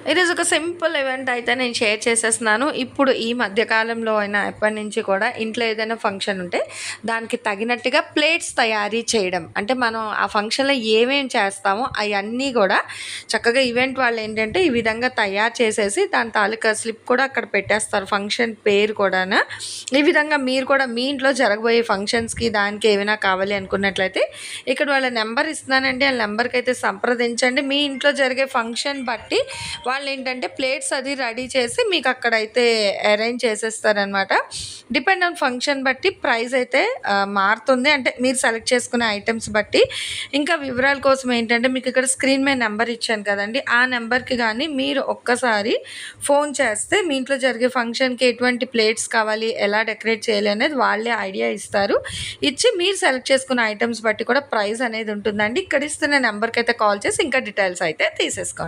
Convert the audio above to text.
ఈరోజు ఒక simple event అయితే నేను షేర్ చేసేస్తున్నాను. ఇప్పుడు ఈ మధ్య కాలంలో అయినా ఎప్పటి నుంచి కూడా ఇంట్లో ఏదైనా ఫంక్షన్ ఉంటే దానికి తగినట్టుగా ప్లేట్స్ తయారీ చేయడం. అంటే మనం ఆ ఫంక్షన్‌లో ఏమేం చేస్తామో అయన్నీ గూడా చక్కగా ఈవెంట్ వాళ్ళేంటంటే ఈ విధంగా తయారు చేసేసి దాని తాలూకా స్లిప్ కూడా అక్కడ పెట్టేస్తారు. ఫంక్షన్ పేరు కూడాను. ఈ విధంగా మీరు కూడా మీ ఇంట్లో జరగబోయే ఫంక్షన్స్‌కి దానికి ఏమైనా కావాలి అనుకున్నట్లయితే ఇక్కడ వాళ్ళ నెంబర్ ఇస్తున్నానండి. ఆ నెంబర్‌కైతే సంప్రదించండి. మీ ఇంట్లో జరిగే ఫంక్షన్ బట్టి వాళ్ళేంటంటే ప్లేట్స్ అది రెడీ చేసి మీకు అక్కడైతే అరేంజ్ చేసేస్తారనమాట. డిపెండ్ ఆన్ ఫంక్షన్ బట్టి ప్రైస్ అయితే మారుతుంది. అంటే మీరు సెలెక్ట్ చేసుకునే ఐటెమ్స్ బట్టి. ఇంకా వివరాల కోసం ఏంటంటే మీకు ఇక్కడ స్క్రీన్ మీద నెంబర్ ఇచ్చాను కదండీ! ఆ నెంబర్‌కి గానీ మీరు ఒక్కసారి ఫోన్ చేస్తే మీ ఇంట్లో జరిగే ఫంక్షన్‌కి ఎటువంటి ప్లేట్స్ కావాలి, ఎలా డెకరేట్ చేయాలి అనేది వాళ్ళే ఐడియా ఇస్తారు. ఇచ్చి మీరు సెలెక్ట్ చేసుకున్న ఐటెమ్స్ బట్టి కూడా ప్రైస్ అనేది ఉంటుందండి. ఇక్కడ ఇస్తున్న నెంబర్‌కైతే కాల్ చేసి ఇంకా డీటెయిల్స్ అయితే తీసేసుకోండి.